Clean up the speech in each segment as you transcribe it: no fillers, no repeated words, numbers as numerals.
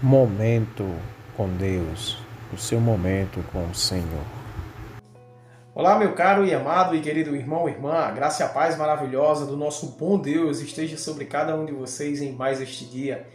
Momento com Deus, o seu momento com o Senhor. Olá, meu caro e amado e querido irmão e irmã, a graça e a paz maravilhosa do nosso bom Deus esteja sobre cada um de vocês em mais este dia.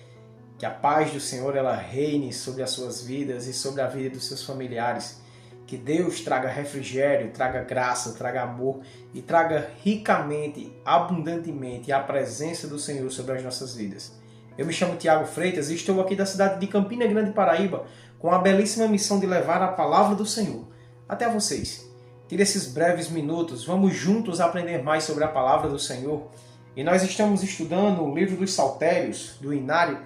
Que a paz do Senhor ela reine sobre as suas vidas e sobre a vida dos seus familiares. Que Deus traga refrigério, traga graça, traga amor e traga ricamente, abundantemente a presença do Senhor sobre as nossas vidas. Eu me chamo Tiago Freitas e estou aqui da cidade de Campina Grande, Paraíba, com a belíssima missão de levar a palavra do Senhor até vocês. Tire esses breves minutos, vamos juntos aprender mais sobre a palavra do Senhor. E nós estamos estudando o livro dos Saltérios, do Inário,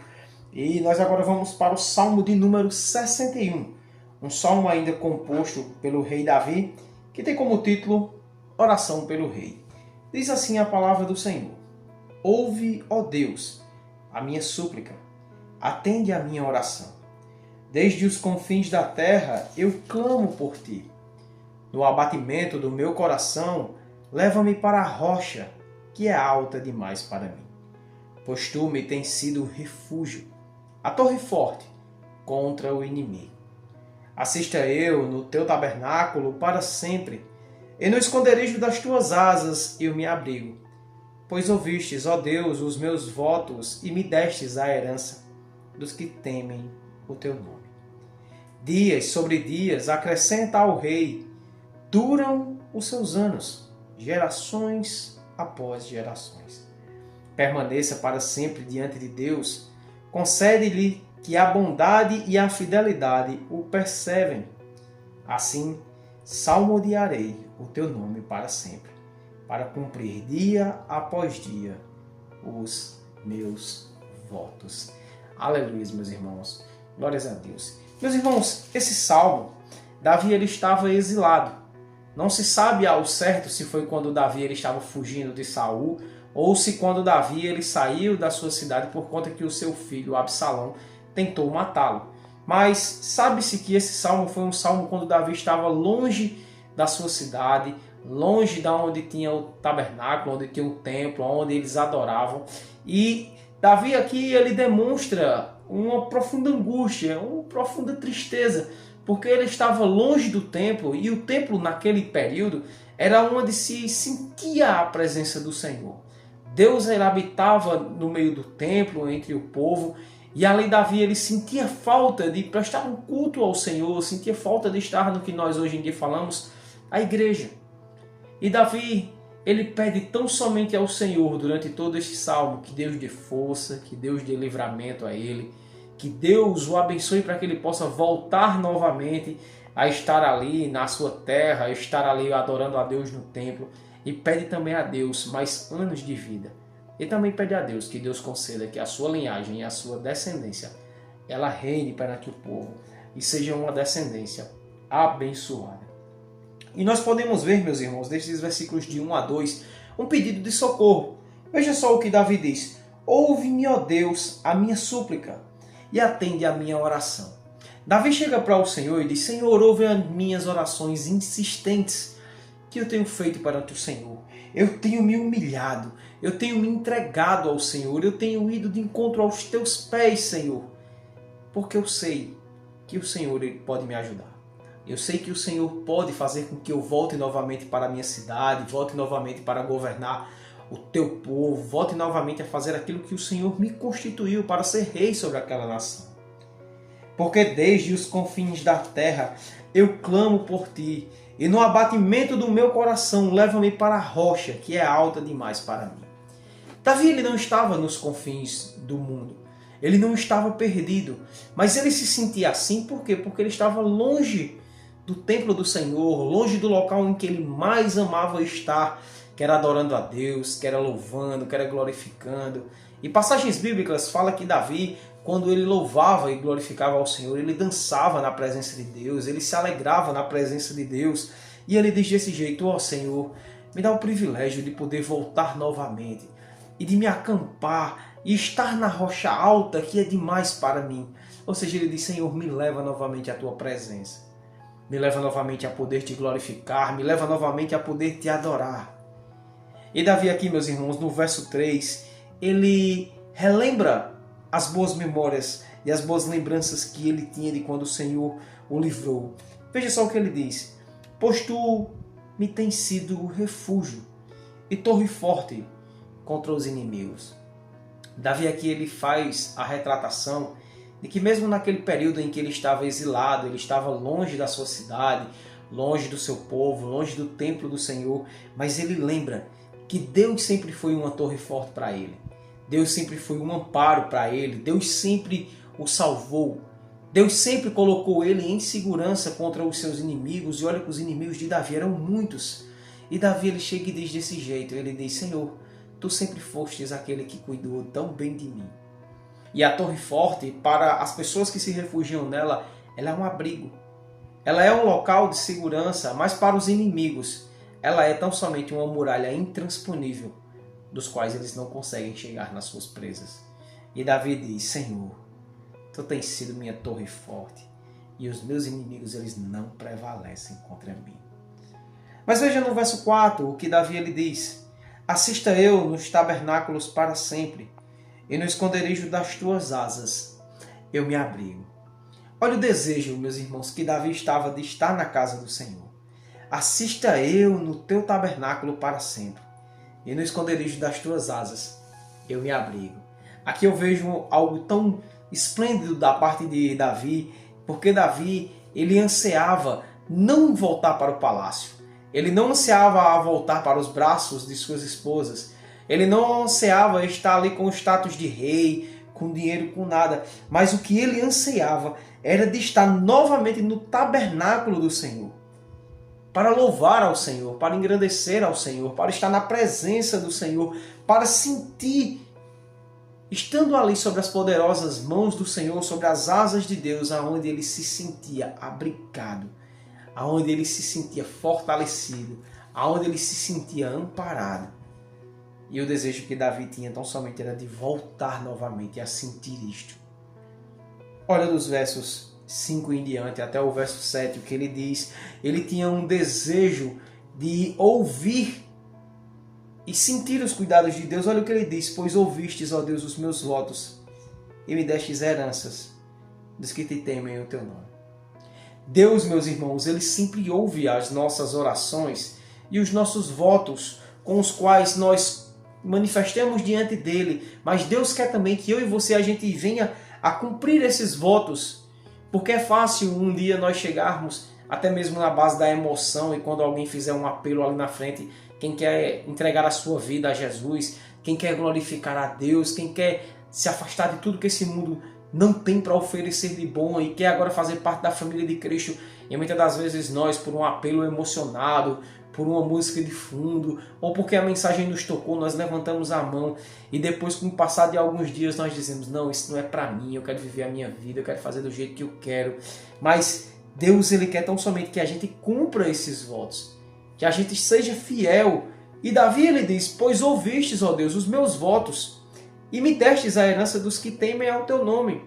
e nós agora vamos para o Salmo de número 61, um salmo ainda composto pelo rei Davi, que tem como título Oração pelo Rei. Diz assim a palavra do Senhor: Ouve, ó Deus, a minha súplica, atende a minha oração. Desde os confins da terra eu clamo por ti. No abatimento do meu coração, leva-me para a rocha, que é alta demais para mim. Pois tu me tens sido refúgio, a torre forte contra o inimigo. Assista eu no teu tabernáculo para sempre, e no esconderijo das tuas asas eu me abrigo. Pois ouvistes, ó Deus, os meus votos e me destes a herança dos que temem o teu nome. Dias sobre dias acrescenta ao rei, duram os seus anos, gerações após gerações. Permaneça para sempre diante de Deus, concede-lhe que a bondade e a fidelidade o perseverem. Assim, salmodiarei o teu nome para sempre, para cumprir dia após dia os meus votos. Aleluia, meus irmãos. Glórias a Deus. Meus irmãos, esse salmo, Davi ele estava exilado. Não se sabe ao certo se foi quando Davi ele estava fugindo de Saul ou se quando Davi ele saiu da sua cidade por conta que o seu filho Absalão tentou matá-lo. Mas sabe-se que esse salmo foi um salmo quando Davi estava longe da sua cidade, longe da onde tinha o tabernáculo, onde tinha o templo, onde eles adoravam. E Davi aqui ele demonstra uma profunda angústia, uma profunda tristeza, porque ele estava longe do templo, e o templo naquele período era onde se sentia a presença do Senhor. Deus ele habitava no meio do templo, entre o povo, e ali Davi ele sentia falta de prestar um culto ao Senhor, sentia falta de estar no que nós hoje em dia falamos, a igreja. E Davi, ele pede tão somente ao Senhor durante todo este salmo, que Deus dê força, que Deus dê livramento a ele, que Deus o abençoe para que ele possa voltar novamente a estar ali na sua terra, a estar ali adorando a Deus no templo. E pede também a Deus mais anos de vida. E também pede a Deus que Deus conceda que a sua linhagem e a sua descendência ela reine perante o povo e seja uma descendência abençoada. E nós podemos ver, meus irmãos, destes versículos de 1 a 2, um pedido de socorro. Veja só o que Davi diz: Ouve-me, ó Deus, a minha súplica, e atende a minha oração. Davi chega para o Senhor e diz: Senhor, ouve as minhas orações insistentes que eu tenho feito perante o Senhor. Eu tenho me humilhado, eu tenho me entregado ao Senhor, eu tenho ido de encontro aos teus pés, Senhor, porque eu sei que o Senhor ele pode me ajudar. Eu sei que o Senhor pode fazer com que eu volte novamente para a minha cidade, volte novamente para governar o teu povo, volte novamente a fazer aquilo que o Senhor me constituiu para ser rei sobre aquela nação. Porque desde os confins da terra eu clamo por ti, e no abatimento do meu coração leva-me para a rocha, que é alta demais para mim. Davi ele não estava nos confins do mundo, ele não estava perdido, mas ele se sentia assim por quê? Porque ele estava longe do templo do Senhor, longe do local em que ele mais amava estar, que era adorando a Deus, que era louvando, que era glorificando. E passagens bíblicas falam que Davi, quando ele louvava e glorificava ao Senhor, ele dançava na presença de Deus, ele se alegrava na presença de Deus. E ele diz desse jeito: ó Senhor, me dá o privilégio de poder voltar novamente e de me acampar e estar na rocha alta que é demais para mim. Ou seja, ele diz: Senhor, me leva novamente à tua presença. Me leva novamente a poder te glorificar, me leva novamente a poder te adorar. E Davi aqui, meus irmãos, no verso 3, ele relembra as boas memórias e as boas lembranças que ele tinha de quando o Senhor o livrou. Veja só o que ele diz: pois tu me tens sido refúgio e torre forte contra os inimigos. Davi aqui ele faz a retratação de que mesmo naquele período em que ele estava exilado, ele estava longe da sua cidade, longe do seu povo, longe do templo do Senhor, mas ele lembra que Deus sempre foi uma torre forte para ele. Deus sempre foi um amparo para ele. Deus sempre o salvou. Deus sempre colocou ele em segurança contra os seus inimigos. E olha que os inimigos de Davi eram muitos. E Davi ele chega e diz desse jeito, ele diz: Senhor, tu sempre fostes aquele que cuidou tão bem de mim. E a torre forte, para as pessoas que se refugiam nela, ela é um abrigo. Ela é um local de segurança, mas para os inimigos, ela é tão somente uma muralha intransponível, dos quais eles não conseguem chegar nas suas presas. E Davi diz: Senhor, tu tens sido minha torre forte, e os meus inimigos eles não prevalecem contra mim. Mas veja no verso 4 o que Davi ele diz: assista eu nos tabernáculos para sempre, e no esconderijo das tuas asas eu me abrigo. Olha o desejo, meus irmãos, que Davi estava de estar na casa do Senhor. Assista eu no teu tabernáculo para sempre, e no esconderijo das tuas asas eu me abrigo. Aqui eu vejo algo tão esplêndido da parte de Davi, porque Davi ele ansiava não voltar para o palácio. Ele não ansiava a voltar para os braços de suas esposas. Ele não ansiava estar ali com o status de rei, com dinheiro, com nada. Mas o que ele ansiava era de estar novamente no tabernáculo do Senhor. Para louvar ao Senhor, para engrandecer ao Senhor, para estar na presença do Senhor, para sentir, estando ali sobre as poderosas mãos do Senhor, sobre as asas de Deus, aonde ele se sentia abrigado, aonde ele se sentia fortalecido, aonde ele se sentia amparado. E o desejo que Davi tinha tão somente era de voltar novamente a sentir isto. Olha dos versos 5 em diante, até o verso 7, o que ele diz. Ele tinha um desejo de ouvir e sentir os cuidados de Deus. Olha o que ele diz: pois ouvistes, ó Deus, os meus votos, e me destes heranças dos que te temem o teu nome. Deus, meus irmãos, ele sempre ouve as nossas orações e os nossos votos com os quais nós manifestamos diante dele. Mas Deus quer também que eu e você a gente venha a cumprir esses votos, porque é fácil um dia nós chegarmos até mesmo na base da emoção, e quando alguém fizer um apelo ali na frente, quem quer entregar a sua vida a Jesus, quem quer glorificar a Deus, quem quer se afastar de tudo que esse mundo não tem para oferecer de bom e quer agora fazer parte da família de Cristo. E muitas das vezes nós, por um apelo emocionado, por uma música de fundo, ou porque a mensagem nos tocou, nós levantamos a mão e depois, com o passar de alguns dias, nós dizemos: não, isso não é para mim, eu quero viver a minha vida, eu quero fazer do jeito que eu quero. Mas Deus ele quer tão somente que a gente cumpra esses votos, que a gente seja fiel. E Davi ele diz: pois ouvistes, ó Deus, os meus votos, e me destes a herança dos que temem ao teu nome.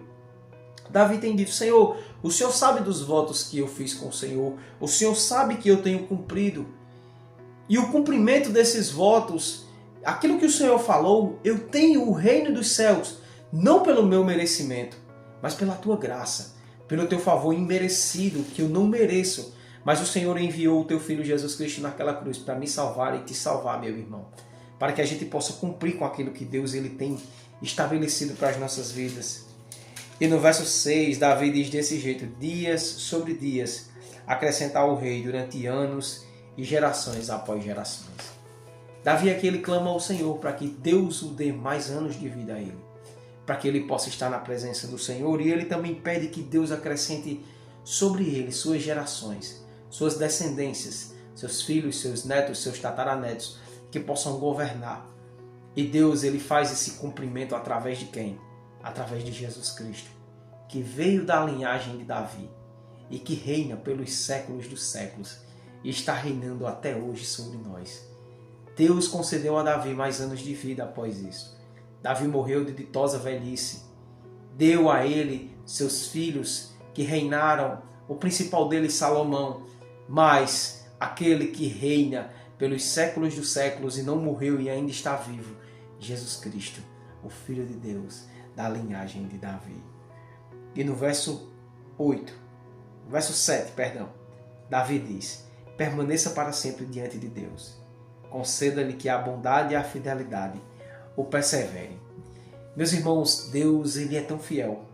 Davi tem dito: Senhor, o Senhor sabe dos votos que eu fiz com o Senhor, o Senhor sabe que eu tenho cumprido. E o cumprimento desses votos, aquilo que o Senhor falou, eu tenho o reino dos céus, não pelo meu merecimento, mas pela tua graça, pelo teu favor imerecido, que eu não mereço. Mas o Senhor enviou o teu Filho Jesus Cristo naquela cruz para me salvar e te salvar, meu irmão, para que a gente possa cumprir com aquilo que Deus ele tem estabelecido para as nossas vidas. E no verso 6, Davi diz desse jeito: dias sobre dias, acrescentar o rei durante anos e gerações após gerações. Davi aqui ele clama ao Senhor para que Deus o dê mais anos de vida a ele, para que ele possa estar na presença do Senhor. E ele também pede que Deus acrescente sobre ele suas gerações, suas descendências, seus filhos, seus netos, seus tataranetos, que possam governar. E Deus ele faz esse cumprimento através de quem? Através de Jesus Cristo, que veio da linhagem de Davi e que reina pelos séculos dos séculos e está reinando até hoje sobre nós. Deus concedeu a Davi mais anos de vida após isso. Davi morreu de ditosa velhice. Deu a ele seus filhos que reinaram, o principal deles Salomão, mas aquele que reina pelos séculos dos séculos e não morreu e ainda está vivo, Jesus Cristo, o Filho de Deus. da linhagem de Davi. E no verso 7, Davi diz: permaneça para sempre diante de Deus. Conceda-lhe que a bondade e a fidelidade o perseverem. Meus irmãos, Deus, ele é tão fiel.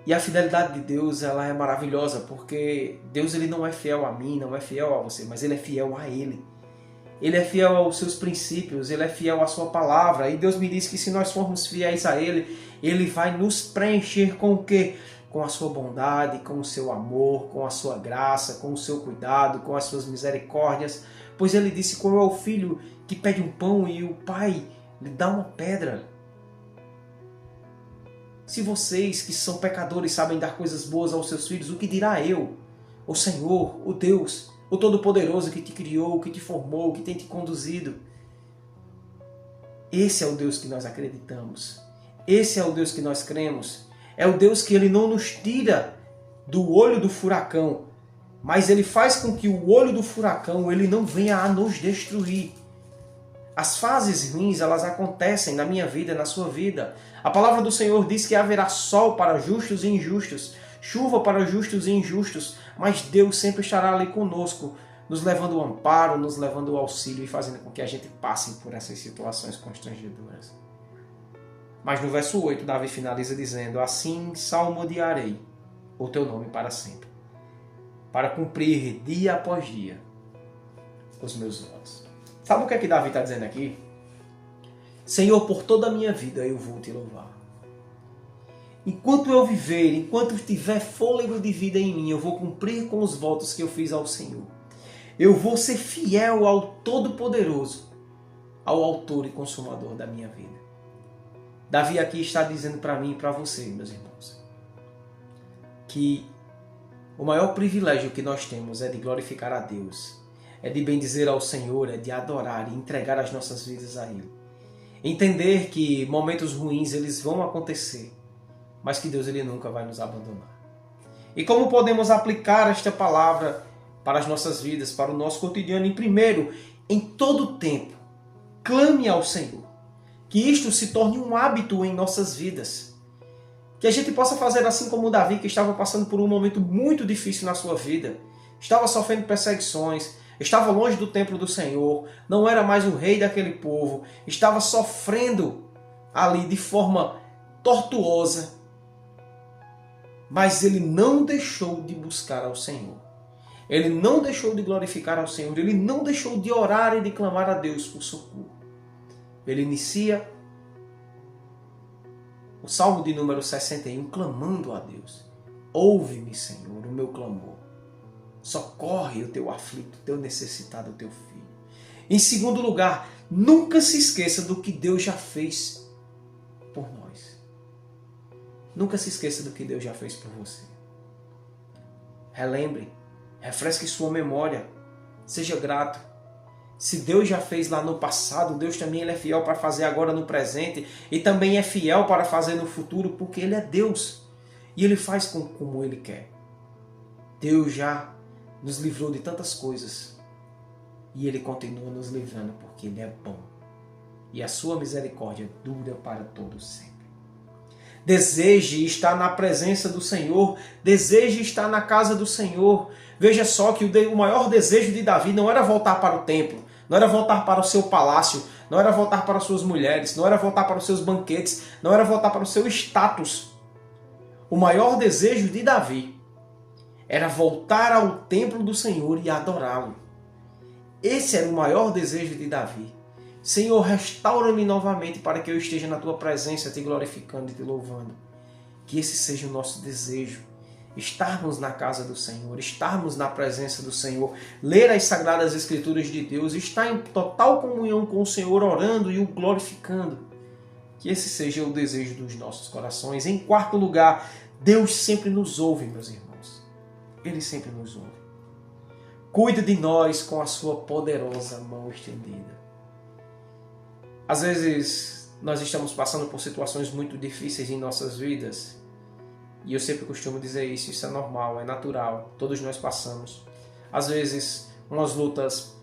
E a fidelidade de Deus, ela é maravilhosa, porque Deus, ele não é fiel a mim, não é fiel a você, mas ele é fiel a Ele. Ele é fiel aos seus princípios, ele é fiel à sua palavra. E Deus me diz que se nós formos fiéis a Ele, Ele vai nos preencher com o quê? Com a sua bondade, com o seu amor, com a sua graça, com o seu cuidado, com as suas misericórdias. Pois Ele disse: qual é o filho que pede um pão e o pai lhe dá uma pedra? Se vocês que são pecadores sabem dar coisas boas aos seus filhos, o que dirá eu, o Senhor, o Deus, o Todo-Poderoso que te criou, que te formou, que tem te conduzido? Esse é o Deus que nós acreditamos. Esse é o Deus que nós cremos. É o Deus que Ele não nos tira do olho do furacão, mas Ele faz com que o olho do furacão ele não venha a nos destruir. As fases ruins, elas acontecem na minha vida, na sua vida. A palavra do Senhor diz que haverá sol para justos e injustos, chuva para justos e injustos, mas Deus sempre estará ali conosco, nos levando o amparo, nos levando o auxílio e fazendo com que a gente passe por essas situações constrangedoras. Mas no verso 8, Davi finaliza dizendo: assim salmodiarei o teu nome para sempre, para cumprir dia após dia os meus votos. Sabe o que é que Davi está dizendo aqui? Senhor, por toda a minha vida eu vou te louvar. Enquanto eu viver, enquanto tiver fôlego de vida em mim, eu vou cumprir com os votos que eu fiz ao Senhor. Eu vou ser fiel ao Todo-Poderoso, ao autor e consumador da minha vida. Davi aqui está dizendo para mim e para você, meus irmãos, que o maior privilégio que nós temos é de glorificar a Deus, é de bendizer ao Senhor, é de adorar e entregar as nossas vidas a Ele. Entender que momentos ruins eles vão acontecer, mas que Deus ele nunca vai nos abandonar. E como podemos aplicar esta palavra para as nossas vidas, para o nosso cotidiano? Em primeiro, em todo tempo, clame ao Senhor. Que isto se torne um hábito em nossas vidas. Que a gente possa fazer assim como Davi, que estava passando por um momento muito difícil na sua vida. Estava sofrendo perseguições, estava longe do templo do Senhor, não era mais o rei daquele povo, estava sofrendo ali de forma tortuosa, mas ele não deixou de buscar ao Senhor. Ele não deixou de glorificar ao Senhor, ele não deixou de orar e de clamar a Deus por socorro. Ele inicia o Salmo de número 61 clamando a Deus: ouve-me, Senhor, o meu clamor. Socorre o teu aflito, o teu necessitado, o teu filho. Em segundo lugar, nunca se esqueça do que Deus já fez por nós. Nunca se esqueça do que Deus já fez por você. Relembre, refresque sua memória, seja grato. Se Deus já fez lá no passado, Deus também ele é fiel para fazer agora no presente e também é fiel para fazer no futuro, porque Ele é Deus e Ele faz como Ele quer. Deus já nos livrou de tantas coisas e Ele continua nos livrando porque Ele é bom e a sua misericórdia dura para todo sempre. Deseje estar na presença do Senhor, deseje estar na casa do Senhor. Veja só que o maior desejo de Davi não era voltar para o templo, não era voltar para o seu palácio, não era voltar para as suas mulheres, não era voltar para os seus banquetes, não era voltar para o seu status. O maior desejo de Davi era voltar ao templo do Senhor e adorá-lo. Esse era o maior desejo de Davi. Senhor, restaura-me novamente para que eu esteja na Tua presença, te glorificando e te louvando. Que esse seja o nosso desejo. Estarmos na casa do Senhor, estarmos na presença do Senhor, ler as Sagradas Escrituras de Deus, estar em total comunhão com o Senhor, orando e o glorificando. Que esse seja o desejo dos nossos corações. Em quarto lugar, Deus sempre nos ouve, meus irmãos. Ele sempre nos ouve. Cuida de nós com a sua poderosa mão estendida. Às vezes, nós estamos passando por situações muito difíceis em nossas vidas. E eu sempre costumo dizer isso é normal, é natural. Todos nós passamos. Às vezes, umas lutas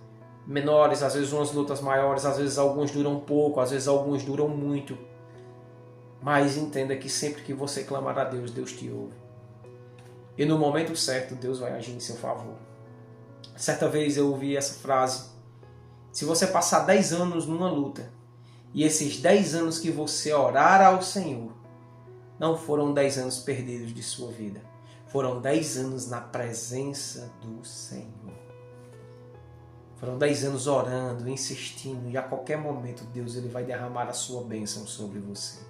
menores, às vezes umas lutas maiores, às vezes algumas duram pouco, às vezes algumas duram muito. Mas entenda que sempre que você clamar a Deus, Deus te ouve. E no momento certo, Deus vai agir em seu favor. Certa vez eu ouvi essa frase: se você passar 10 anos numa luta, e esses 10 anos que você orar ao Senhor, não foram 10 anos perdidos de sua vida. Foram 10 anos na presença do Senhor. Foram 10 anos orando, insistindo, e a qualquer momento Deus ele vai derramar a sua bênção sobre você.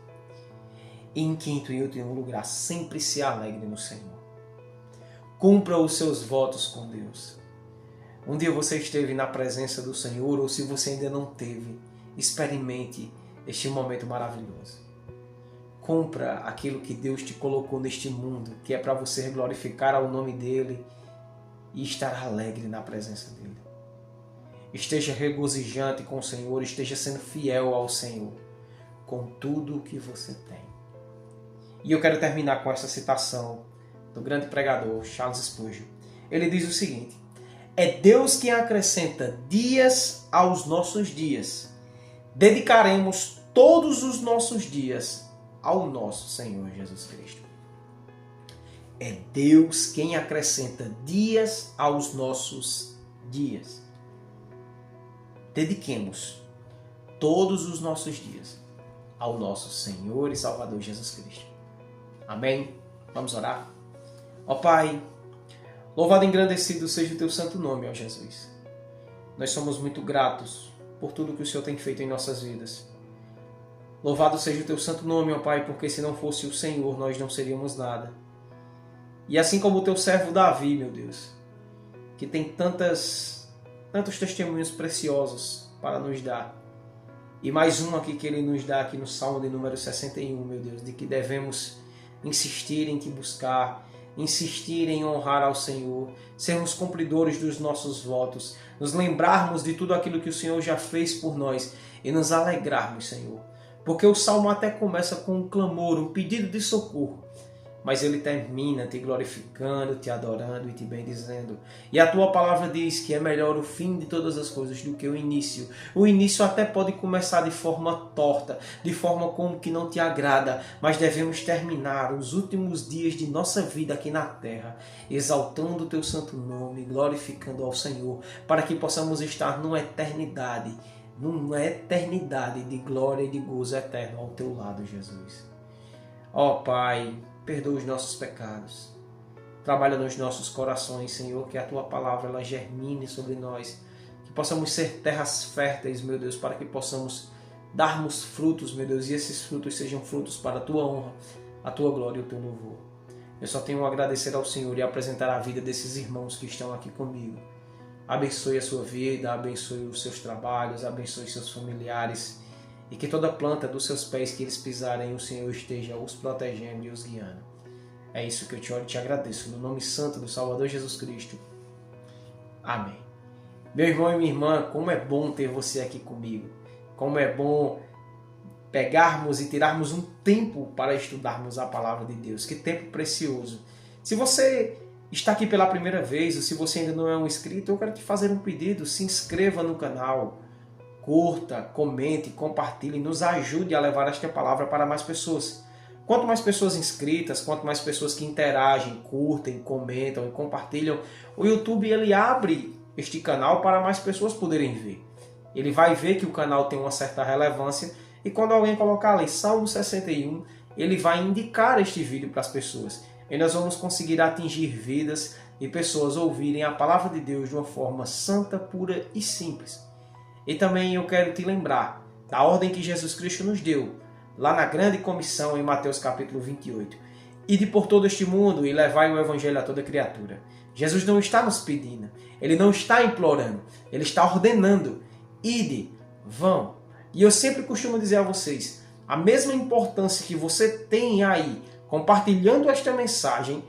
E em quinto e último lugar, sempre se alegre no Senhor. Cumpra os seus votos com Deus. Um dia você esteve na presença do Senhor, ou se você ainda não teve, experimente este momento maravilhoso. Cumpra aquilo que Deus te colocou neste mundo, que é para você glorificar ao nome dEle e estar alegre na presença dEle. Esteja regozijante com o Senhor, esteja sendo fiel ao Senhor, com tudo o que você tem. E eu quero terminar com essa citação do grande pregador Charles Spurgeon. Ele diz o seguinte: é Deus quem acrescenta dias aos nossos dias. Dedicaremos todos os nossos dias ao nosso Senhor Jesus Cristo. É Deus quem acrescenta dias aos nossos dias. Dediquemos todos os nossos dias ao nosso Senhor e Salvador Jesus Cristo. Amém? Vamos orar? Ó Pai, louvado e engrandecido seja o Teu santo nome, ó Jesus. Nós somos muito gratos por tudo que o Senhor tem feito em nossas vidas. Louvado seja o Teu santo nome, ó Pai, porque se não fosse o Senhor, nós não seríamos nada. E assim como o Teu servo Davi, meu Deus, que tem tantos testemunhos preciosos para nos dar. E mais um aqui que Ele nos dá aqui no Salmo de número 61, meu Deus, de que devemos insistir em te buscar, insistir em honrar ao Senhor, sermos cumpridores dos nossos votos, nos lembrarmos de tudo aquilo que o Senhor já fez por nós e nos alegrarmos, Senhor. Porque o Salmo até começa com um clamor, um pedido de socorro, mas ele termina te glorificando, te adorando e te bendizendo. E a tua palavra diz que é melhor o fim de todas as coisas do que o início. O início até pode começar de forma torta, de forma como que não te agrada, mas devemos terminar os últimos dias de nossa vida aqui na terra, exaltando o teu santo nome, glorificando ao Senhor, para que possamos estar numa eternidade de glória e de gozo eterno ao teu lado, Jesus. Ó Pai, perdoa os nossos pecados. Trabalha nos nossos corações, Senhor, que a Tua palavra ela germine sobre nós. Que possamos ser terras férteis, meu Deus, para que possamos darmos frutos, meu Deus, e esses frutos sejam frutos para a Tua honra, a Tua glória e o Teu louvor. Eu só tenho a agradecer ao Senhor e apresentar a vida desses irmãos que estão aqui comigo. Abençoe a sua vida, abençoe os seus trabalhos, abençoe seus familiares. E que toda planta dos seus pés que eles pisarem, o Senhor esteja os protegendo e os guiando. É isso que eu te oro e te agradeço. No nome santo do Salvador Jesus Cristo. Amém. Meu irmão e minha irmã, como é bom ter você aqui comigo. Como é bom pegarmos e tirarmos um tempo para estudarmos a palavra de Deus. Que tempo precioso. Se você está aqui pela primeira vez ou se você ainda não é um inscrito, eu quero te fazer um pedido. Se inscreva no canal. Curta, comente, compartilhe, nos ajude a levar esta palavra para mais pessoas. Quanto mais pessoas inscritas, quanto mais pessoas que interagem, curtem, comentam e compartilham, o YouTube ele abre este canal para mais pessoas poderem ver. Ele vai ver que o canal tem uma certa relevância e quando alguém colocar ali Salmo 61, ele vai indicar este vídeo para as pessoas. E nós vamos conseguir atingir vidas e pessoas ouvirem a palavra de Deus de uma forma santa, pura e simples. E também eu quero te lembrar da ordem que Jesus Cristo nos deu, lá na grande comissão em Mateus capítulo 28. Ide por todo este mundo e levai o evangelho a toda criatura. Jesus não está nos pedindo, Ele não está implorando, Ele está ordenando. Ide, vão. E eu sempre costumo dizer a vocês, a mesma importância que você tem aí, compartilhando esta mensagem,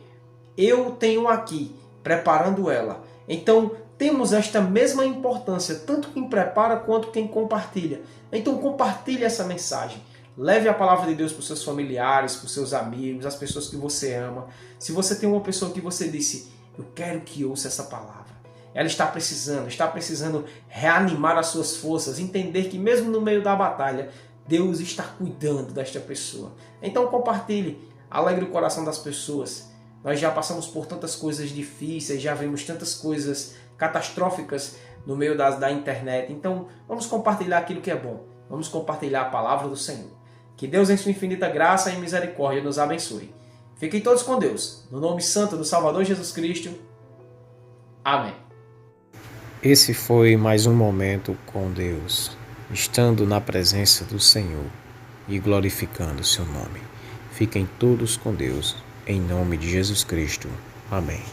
eu tenho aqui, preparando ela. Então, temos esta mesma importância, tanto quem prepara quanto quem compartilha. Então compartilhe essa mensagem. Leve a palavra de Deus para os seus familiares, para os seus amigos, as pessoas que você ama. Se você tem uma pessoa que você disse, eu quero que ouça essa palavra. Ela está precisando reanimar as suas forças, entender que mesmo no meio da batalha, Deus está cuidando desta pessoa. Então compartilhe, alegre o coração das pessoas. Nós já passamos por tantas coisas difíceis, já vimos tantas coisas catastróficas no meio da internet. Então vamos compartilhar aquilo que é bom. Vamos compartilhar a palavra do Senhor. Que Deus, em sua infinita graça e misericórdia, nos abençoe. Fiquem todos com Deus. No nome santo do Salvador Jesus Cristo. Amém. Esse foi mais um momento com Deus, estando na presença do Senhor e glorificando o seu nome. Fiquem todos com Deus, em nome de Jesus Cristo. Amém.